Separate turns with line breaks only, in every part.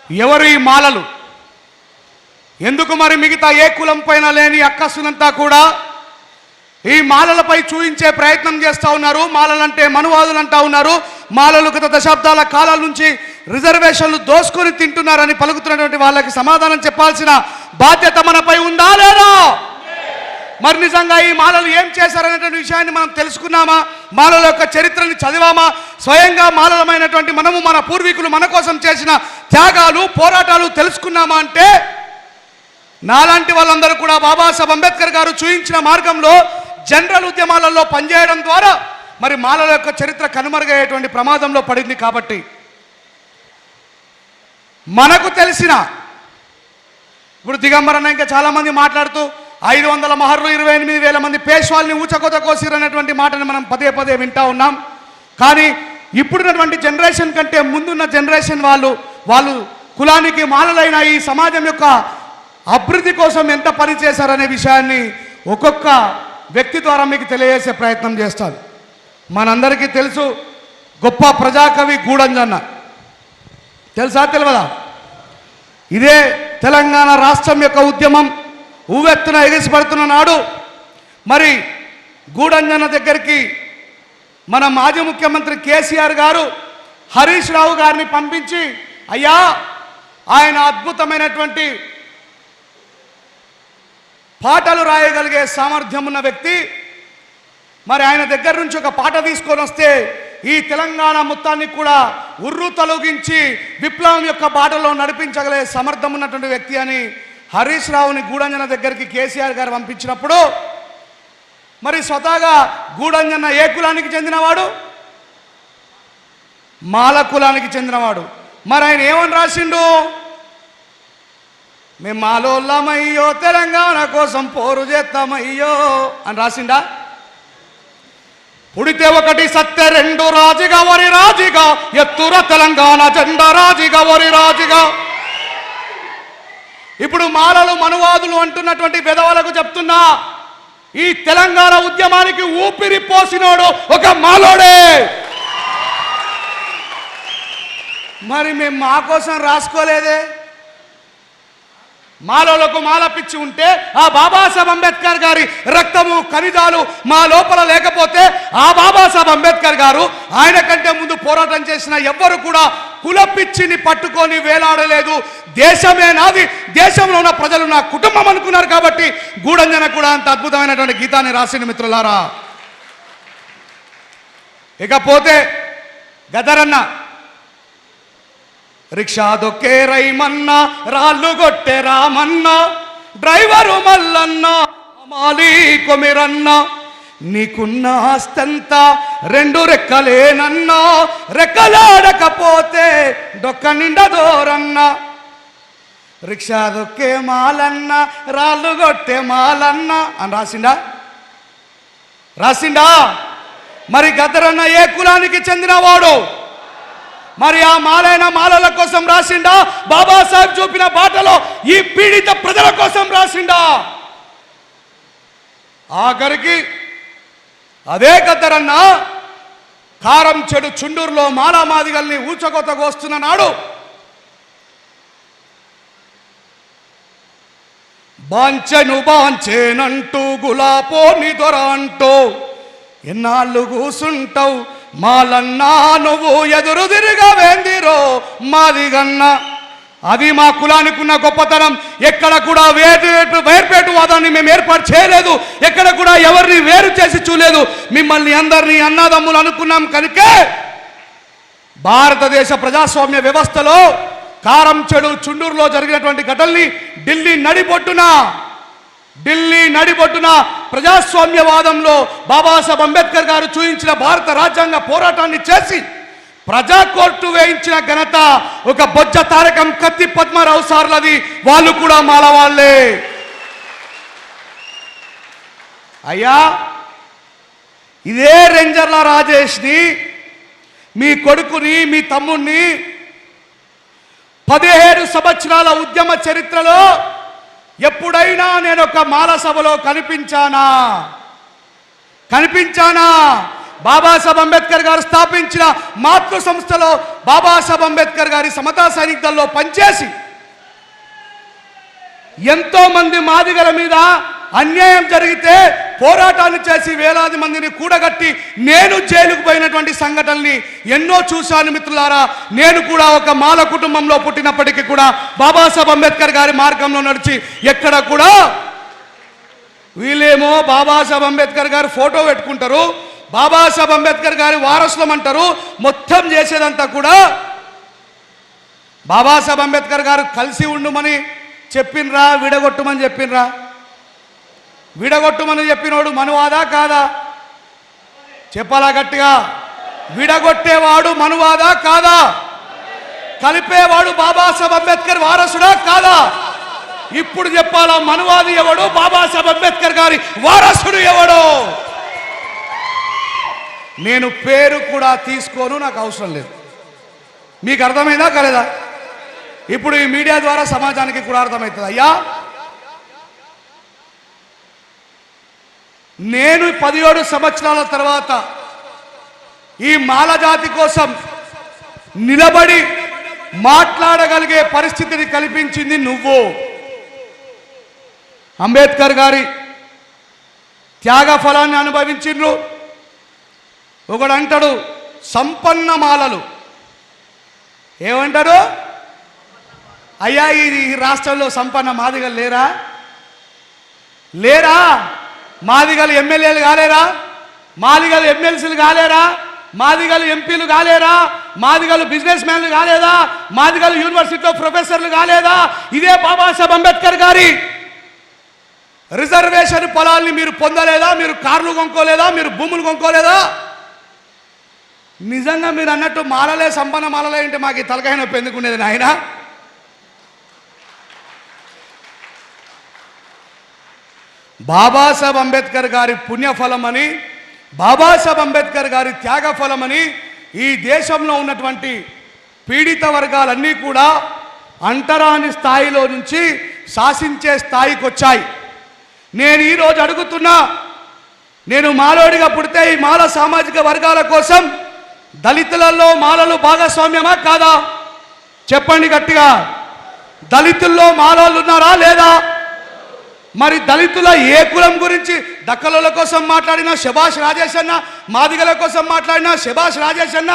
ఎవరు ఈ మాలలు? ఎందుకు మరి మిగతా ఏ కులం పైన లేని అక్కసునంతా కూడా ఈ మాలలపై చూయించే ప్రయత్నం చేస్తూ ఉన్నారు? మాలలంటే మనువాదులు అంటూ ఉన్నారు. మాలలు గత దశాబ్దాల కాలాల నుంచి రిజర్వేషన్లు దోసుకొని తింటున్నారని పలుకుతున్నటువంటి వాళ్ళకి సమాధానం చెప్పాల్సిన బాధ్యత మనపై ఉందా లేదా? మరి నిజంగా ఈ మాలలు ఏం చేశారనేటువంటి విషయాన్ని మనం తెలుసుకున్నామా? మాలల యొక్క చరిత్రని చదివామా? స్వయంగా మాలలమైనటువంటి మనము మన పూర్వీకులు మన కోసం చేసిన త్యాగాలు పోరాటాలు తెలుసుకున్నామా అంటే నాలాంటి వాళ్ళందరూ కూడా బాబాసాహెబ్ అంబేద్కర్ గారు చూయించిన మార్గంలో జనరల్ ఉద్యమాలలో పనిచేయడం ద్వారా మరి మాలల యొక్క చరిత్ర కనుమరుగయ్యేటువంటి ప్రమాదంలో పడింది. కాబట్టి మనకు తెలిసిన ఇప్పుడు దిగంబరన్న ఇంకా చాలామంది మాట్లాడుతూ 500 మహర్లు 28,000 మంది పేష్వాల్ని ఊచకోత కోసిరనేటువంటి మాటని మనం పదే పదే వింటూ ఉన్నాం. కానీ ఇప్పుడున్నటువంటి జనరేషన్ కంటే ముందున్న జనరేషన్ వాళ్ళు కులానికి మాలలైన ఈ సమాజం యొక్క అభివృద్ధి కోసం ఎంత పని చేశారనే విషయాన్ని ఒక్కొక్క వ్యక్తి ద్వారా మీకు తెలియజేసే ప్రయత్నం చేస్తాను. మనందరికీ తెలుసు, గొప్ప ప్రజాకవి గూడంజన్న. తెలుసా తెలియదా? ఇదే తెలంగాణ రాష్ట్రం యొక్క ఉద్యమం ఊవెత్తున ఎగిసిపడుతున్న నాడు మరి గూడంజన్న దగ్గరికి మన మాజీ ముఖ్యమంత్రి కేసీఆర్ గారు హరీష్ రావు గారిని పంపించి, అయ్యా ఆయన అద్భుతమైనటువంటి పాటలు రాయగలిగే సామర్థ్యం ఉన్న వ్యక్తి, మరి ఆయన దగ్గర నుంచి ఒక పాట తీసుకొని వస్తే ఈ తెలంగాణ మొత్తాన్ని కూడా ఉర్రు తొలగించి విప్లవం యొక్క బాటలో నడిపించగలిగే సమర్థం ఉన్నటువంటి వ్యక్తి అని హరీష్ రావుని గూడంజన దగ్గరికి కేసీఆర్ గారు పంపించినప్పుడు మరి స్వతహాగా గూడంజన్న ఏ కులానికి చెందినవాడు? మాల కులానికి చెందినవాడు. మరి ఆయన ఏమని రాసిండు? మేము మాలోళ్ళమయ్యో తెలంగాణ కోసం పోరు చేస్తామయ్యో అని రాసిండా? పుడితే ఒకటి సత్య రెండు రాజుగా వరి రాజుగా ఎత్తుర తెలంగాణ జెండా రాజుగా వరి రాజుగా. ఇప్పుడు మాలలు మనువాదులు అంటున్నటువంటి పెదవులకు చెప్తున్నా, ఈ తెలంగాణ ఉద్యమానికి ఊపిరి పోసినోడు ఒక మాలోడే. మరి మేము మా కోసం రాసుకోలేదే? మాలలకు మాల పిచ్చి ఉంటే ఆ బాబాసాహెబ్ అంబేద్కర్ గారి రక్తము ఖనిజాలు మా లోపల లేకపోతే ఆ బాబాసాహెబ్ అంబేద్కర్ గారు ఆయన కంటే ముందు పోరాటం చేసిన ఎవ్వరు కూడా కుల పిచ్చిని పట్టుకొని వేలాడలేదు. దేశమే నాది, దేశంలో ఉన్న ప్రజలు నా కుటుంబం అనుకున్నారు. కాబట్టి గూడంజన కూడా అంత అద్భుతమైనటువంటి గీతాన్ని రాసింది మిత్రులారా. ఇకపోతే గదరన్న రిక్షా దొక్కే రైమన్న రాళ్ళు కొట్టే రామన్న డ్రైవరు మల్లన్న మాలీ కొమిరన్న నీకున్న ఆస్తంతా రెండు రెక్కలేనన్నా రెక్కలాడకపోతే డొక్క నిండా దోరన్న. రిక్షా దొక్కే మాలన్న రాళ్ళు కొట్టే మాలన్న అని రాసిండా? మరి గదరన్న ఏ కులానికి చెందినవాడు? మరి ఆ మాలైన మాలల కోసం రాసిండా? బాబాసాహెబ్ చూపిన బాటలో ఈ పీడిత ప్రజల కోసం రాసిండా? ఆఖరికి అదే గద్దరన్న కారం చెడు చుండూరులో మాలామాదిగల్ని ఊచకొతకు వస్తున్న నాడు బాంచెను బాంచేనంటూ గులాపోని దొర అంటూ ఎన్నాళ్ళు కూసుంటావు మాలన్నా నువ్వు ఎదురు తిరిగా వేందిరో మాదిగన్నా. అది మా కులానికి ఉన్న గొప్పతనం. ఎక్కడ కూడా వేర్పేటు వాదాన్ని మేము ఏర్పాటు చేయలేదు. ఎక్కడ కూడా ఎవరిని వేరు చేసి చూడలేదు. మిమ్మల్ని అందరినీ అన్నదమ్ములు అనుకున్నాం. కనుకే భారతదేశ ప్రజాస్వామ్య వ్యవస్థలో కారం చెడు చుండూరులో జరిగినటువంటి ఘటనల్ని ఢిల్లీ నడిబొట్టున ప్రజాస్వామ్యవాదంలో బాబాసాహెబ్ అంబేద్కర్ గారు చూయించిన భారత రాజ్యాంగ పోరాటాన్ని చేసి ప్రజా కోర్టు వేయించిన ఘనత ఒక బొజ్జ తారకం కత్తి పద్మారావు సార్లది. వాళ్ళు కూడా మాల వాళ్ళే. అయ్యా ఇదే రేంజర్ల రాజేష్ని, మీ కొడుకుని, మీ తమ్ముణ్ణి 17 సంవత్సరాల ఉద్యమ చరిత్రలో ఎప్పుడైనా నేను ఒక మాల సభలో కనిపించానా? బాబాసాహెబ్ అంబేద్కర్ గారు స్థాపించిన మాతృ సంస్థలో బాబాసాహెబ్ అంబేద్కర్ గారి సమతా సైనిక్ దళంలో పనిచేసి ఎంతో మంది మాదిగల మీద అన్యాయం జరిగితే పోరాటాన్ని చేసి వేలాది మందిని కూడగట్టి నేను జైలుకు పోయినటువంటి సంఘటనల్ని ఎన్నో చూశాను మిత్రులారా. నేను కూడా ఒక మాల కుటుంబంలో పుట్టినప్పటికీ కూడా బాబాసాహెబ్ అంబేద్కర్ గారి మార్గంలో నడిచి ఎక్కడ కూడా వీళ్ళేమో బాబాసాహెబ్ అంబేద్కర్ గారు ఫోటో పెట్టుకుంటారు, బాబాసాహెబ్ అంబేద్కర్ గారి వారసులం అంటారు. మొత్తం చేసేదంతా కూడా బాబాసాహెబ్ అంబేద్కర్ గారు కలిసి ఉండుమని చెప్పినరా, విడగొట్టుమని చెప్పినరా? విడగొట్టుమని చెప్పినోడు మనువాదా కాదా? చెప్పాలా గట్టిగా? విడగొట్టేవాడు మనువాదా కాదా? కలిపేవాడు బాబాసాహెబ్ అంబేద్కర్ వారసుడా కాదా? ఇప్పుడు చెప్పాలా, మనువాది ఎవడు, బాబాసాహెబ్ అంబేద్కర్ గారి వారసుడు ఎవడు? నేను పేరు కూడా తీసుకోను, నాకు అవసరం లేదు. మీకు అర్థమైందా కాలేదా? ఇప్పుడు ఈ మీడియా ద్వారా సమాజానికి కూడా అర్థమవుతుంది. అయ్యా, నేను 17 సంవత్సరాల తర్వాత ఈ మాల జాతి కోసం నిలబడి మాట్లాడగలిగే పరిస్థితిని కల్పించింది నువ్వు. అంబేద్కర్ గారి త్యాగ ఫలాన్ని అనుభవించిండ్రు. ఒకడు అంటాడు సంపన్న మాలలు. ఏమంటాడు? అయ్యా, ఈ రాష్ట్రంలో సంపన్న మాదిగలు లేరా? లేరా? మాదిగలు ఎమ్మెల్యేలు కాలేరా? మాదిగలు ఎమ్మెల్సీలు కాలేరా? మాదిగలు ఎంపీలు కాలేరా? మాదిగలు బిజినెస్ మ్యాన్లు కాలేదా? మాదిగలు యూనివర్సిటీలో ప్రొఫెసర్లు కాలేదా? ఇదే బాబాసాహెబ్ అంబేద్కర్ గారి రిజర్వేషన్ పొలాల్ని మీరు పొందలేదా? మీరు కార్లు కొనుక్కోలేదా? మీరు భూములు కొనుక్కోలేదా? నిజంగా మీరు అన్నట్టు మాలలే సంపన్న మాలలే అంటే మాకు ఈ తలకాయ నొప్పి ఎందుకుండేది నాయన? బాబాసాహెబ్ అంబేద్కర్ గారి పుణ్యఫలమని, బాబాసాహెబ్ అంబేద్కర్ గారి త్యాగ ఫలమని ఈ దేశంలో ఉన్నటువంటి పీడిత వర్గాలన్నీ కూడా అంటరాని స్థాయిలో నుంచి శాసించే స్థాయికి వచ్చాయి. నేను ఈరోజు అడుగుతున్నా, నేను మాలోడిగా పుడితే ఈ మాల సామాజిక వర్గాల కోసం దళితులలో మాలలు భాగస్వామ్యమా కాదా? చెప్పండి గట్టిగా. దళితుల్లో మాలోళ్ళు ఉన్నారా లేదా? మరి దళితుల ఏ కులం గురించి దక్కల కోసం మాట్లాడినా శభాష్ రాజేష్ అన్న, మాదిగల కోసం మాట్లాడినా శభాష్ రాజేష్ అన్న,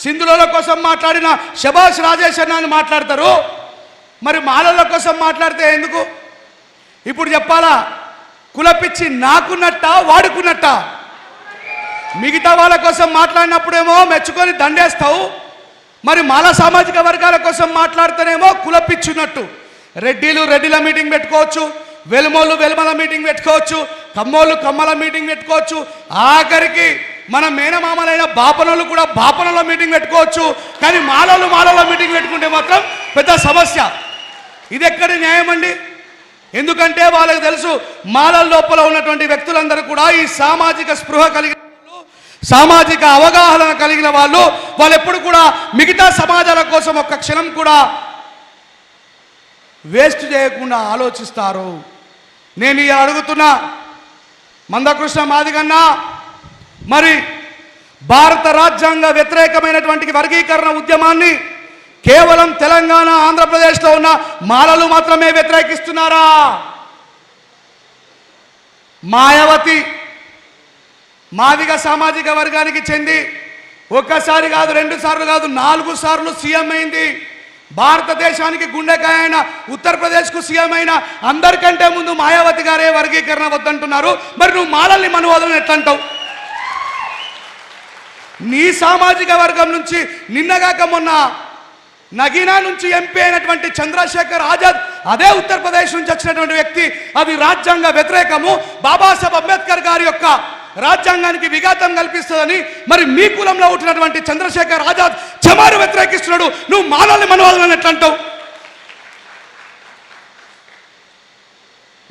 సింధుల కోసం మాట్లాడినా శభాష్ రాజేష్ అన్న అని మాట్లాడతారు. మరి మాలల కోసం మాట్లాడితే ఎందుకు? ఇప్పుడు చెప్పాలా, కులపిచ్చి నాకున్నట్ట వాడుకున్నట్ట? మిగతా వాళ్ళ కోసం మాట్లాడినప్పుడేమో మెచ్చుకొని దండేస్తావు, మరి మాల సామాజిక వర్గాల కోసం మాట్లాడితేనేమో కులపిచ్చున్నట్టు. రెడ్డిల మీటింగ్ పెట్టుకోవచ్చు, వెలుమోళ్ళు వెలుమల మీటింగ్ పెట్టుకోవచ్చు, కమ్మోళ్ళు కమ్మల మీటింగ్ పెట్టుకోవచ్చు, ఆఖరికి మన మేనమామలైన బాపనోళ్ళు కూడా బాపనల మీటింగ్ పెట్టుకోవచ్చు. కానీ మాలలో మీటింగ్ పెట్టుకుంటే మాత్రం పెద్ద సమస్య. ఇది ఎక్కడి న్యాయం అండి? ఎందుకంటే వాళ్ళకి తెలుసు, మాలల లోపల ఉన్నటువంటి వ్యక్తులందరూ కూడా ఈ సామాజిక స్పృహ కలిగిన వాళ్ళు, సామాజిక అవగాహన కలిగిన వాళ్ళు ఎప్పుడు కూడా మిగతా సమాజాల కోసం ఒక్క క్షణం కూడా వేస్ట్ చేయకుండా ఆలోచిస్తారు. నేను ఇలా అడుగుతున్నా, మందకృష్ణ మాదిగన్న, మరి భారత రాజ్యాంగ వ్యతిరేకమైనటువంటి వర్గీకరణ ఉద్యమాన్ని కేవలం తెలంగాణ ఆంధ్రప్రదేశ్లో ఉన్న మాలలు మాత్రమే వ్యతిరేకిస్తున్నారా? మాయావతి మాదిగ సామాజిక వర్గానికి చెంది ఒక్కసారి కాదు, 2 సార్లు కాదు, 4 సార్లు సీఎం అయింది. భారతదేశానికి గుండెకాయ అయిన ఉత్తరప్రదేశ్కు సీఎం అయిన అందరికంటే ముందు మాయావతి గారే వర్గీకరణ వద్దంటున్నారు. మరి నువ్వు మాలల్ని మనువాదులను ఎట్లంటావు? నీ సామాజిక వర్గం నుంచి నిన్నగాక మొన్న నగీనా నుంచి ఎంపీ అయినటువంటి చంద్రశేఖర్ ఆజాద్ అదే ఉత్తరప్రదేశ్ నుంచి వచ్చినటువంటి వ్యక్తి. అది రాజ్యాంగ వ్యతిరేకము, బాబాసాహెబ్ అంబేద్కర్ గారి యొక్క రాజ్యాంగానికి విఘాతం కల్పిస్తుందని మరి మీ కులంలో ఉంటున్నటువంటి చంద్రశేఖర్ ఆజాద్ చమారు వ్యతిరేకిస్తున్నాడు. నువ్వు మాలల్ని మనవాళ్ళని ఎట్లంటావు?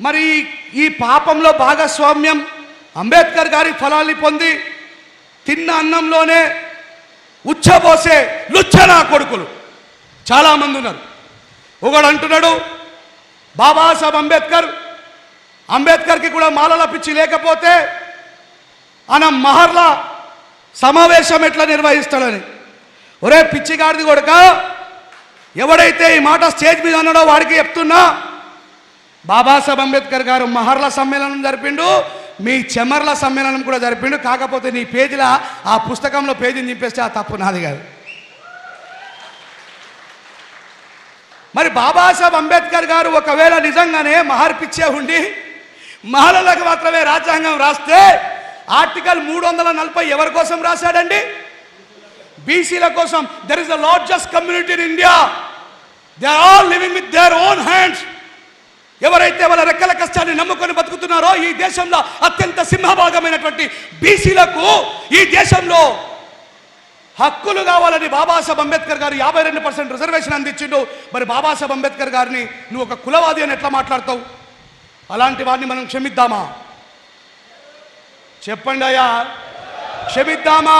మరి ఈ పాపంలో భాగస్వామ్యం అంబేద్కర్ గారి ఫలాన్ని పొంది తిన్న అన్నంలోనే ఉచ్చబోసే లుచ్చనా కొడుకులు చాలామంది ఉన్నారు. ఒకడు అంటున్నాడు, బాబాసాహెబ్ అంబేద్కర్కి కూడా మాలల పిచ్చి లేకపోతే ఆయన మహర్లా సమావేశం ఎట్లా నిర్వహిస్తాడని. ఒరే పిచ్చిగాడిది కొడుక, ఎవడైతే ఈ మాట స్టేజ్ మీద అన్నాడో వాడికి చెప్తున్నా, బాబాసాహెబ్ అంబేద్కర్ గారు మహర్ల సమ్మేళనం జరిపిండు, మీ చెమర్ల సమ్మేళనం కూడా జరిపిండు. కాకపోతే నీ పేజీల ఆ పుస్తకంలో పేజీని నింపేస్తే ఆ తప్పు నాది కాదు. మరి బాబాసాహెబ్ అంబేద్కర్ గారు ఒకవేళ నిజంగానే మహర్ పిచ్చే ఉండి మహిళలకు మాత్రమే రాజ్యాంగం రాస్తే ఆర్టికల్ 340 ఎవరి కోసం రాశాడండి? బీసీల కోసం. There is the largest community in India, they are all living with their own hands. ఎవరైతే వాళ్ళ రెక్కల కష్టాన్ని నమ్ముకొని బతుకుతున్నారో ఈ దేశంలో అత్యంత సింహభాగమైనటువంటి బీసీలకు ఈ దేశంలో హక్కులు కావాలని బాబాసాహెబ్ అంబేద్కర్ గారు 52% రిజర్వేషన్ అందించిండు. మరి బాబాసాహెబ్ అంబేద్కర్ గారిని నువ్వు ఒక కులవాది అని ఎట్లా మాట్లాడతావు? అలాంటి వారిని మనం క్షమిద్దామా? చెప్పండి అయ్యా, క్షమిద్దామా?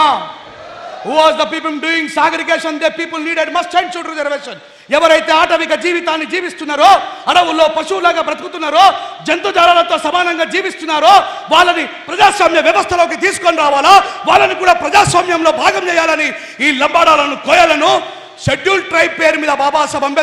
Who was the people doing segregation? The people needed must and should reservation. ఎవరైతే ఆటవిక జీవితాన్ని జీవిస్తున్నారో, అడవుల్లో పశువులాగా బ్రతుకుతున్నారో, జంతుజాలాలతో సమానంగా జీవిస్తున్నారో వాళ్ళని ప్రజాస్వామ్య వ్యవస్థలోకి తీసుకొని రావాలా, వాళ్ళని కూడా ప్రజాస్వామ్యంలో భాగం చేయాలని ఈ లంబాడాలను, కోయలను షెడ్యూల్ ట్రైబ్ పేరు మీద బాబాసాహెబ్ అంబేద్కర్